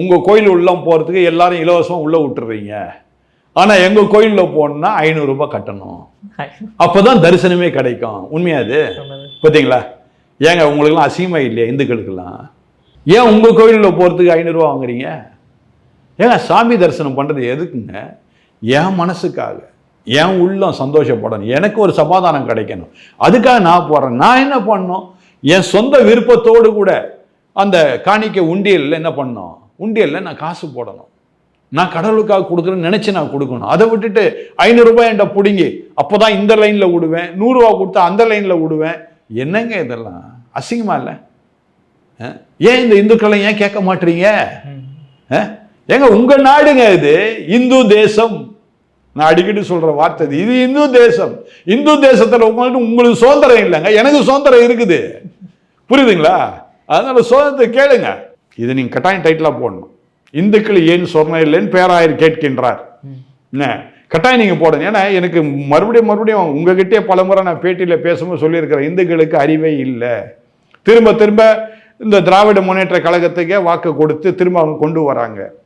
உங்கள் கோயில் உள்ள போகிறதுக்கு எல்லாரும் இலவசமாக உள்ளே விட்டுறீங்க. ஆனால் எங்கள் கோயிலில் போகணுன்னா 500 ரூபாய் கட்டணும். அப்போ தான் தரிசனமே கிடைக்கும். உண்மையாது பார்த்தீங்களா? ஏங்க உங்களுக்கெல்லாம் அசிங்கமாக இல்லையா இந்துக்களுக்கெல்லாம்? ஏன் உங்கள் கோயிலில் போகிறதுக்கு 500 ரூபா வாங்குறீங்க? ஏங்க சாமி தரிசனம் பண்ணுறது எதுக்குங்க? என் மனசுக்காக, என் உள்ளம் சந்தோஷப்படணும், எனக்கு ஒரு சமாதானம் கிடைக்கணும், அதுக்காக நான் போகிறேன். நான் என்ன பண்ணணும்? என் சொந்த விருப்பத்தோடு கூட அந்த காணிக்கை உண்டியலில் என்ன பண்ணணும்? உண்டியலில் நான் காசு போடணும். நான் கடவுளுக்காக கொடுக்குறேன்னு நினச்சி நான் கொடுக்கணும். அதை விட்டுட்டு 500 ரூபாய் என்கிட்ட பிடிங்கி அப்போ தான் இந்த லைனில் விடுவேன், 100 ரூபா கொடுத்தா அந்த லைனில் விடுவேன். என்னங்க இதெல்லாம் அசிங்கமா இல்லை? ஏன் இந்த இந்துக்களை ஏன் கேட்க மாட்டீங்க? ஏங்க உங்க நாடுங்க இது, இந்து தேசம். நான் அடிக்கடி சொல்ற வார்த்தை இது இந்து தேசம். இந்து தேசத்தில் உங்களுக்கு சுதந்திரம் இல்லைங்க, எனக்கு சுதந்திரம் இருக்குது. புரியுதுங்களா? அதனால சுதந்திரத்தை கேளுங்க. இதை நீங்க கட்டாயம் டைட்டிலா போடணும். இந்துக்கள் ஏன் சொர்ணம் இல்லைன்னு பேராயர் கேட்கின்றார். என்ன கட்டாயம் நீங்க போடுங்க. ஏன்னா எனக்கு மறுபடியும் உங்ககிட்டே பலமுறை நான் பேட்டியில் பேசும்போது சொல்லியிருக்கிறேன், இந்துக்களுக்கு அறிவே இல்லை. திரும்ப இந்த திராவிட முன்னேற்ற கழகத்துக்கே வாக்கு கொடுத்து திரும்ப அவங்க கொண்டு வராங்க.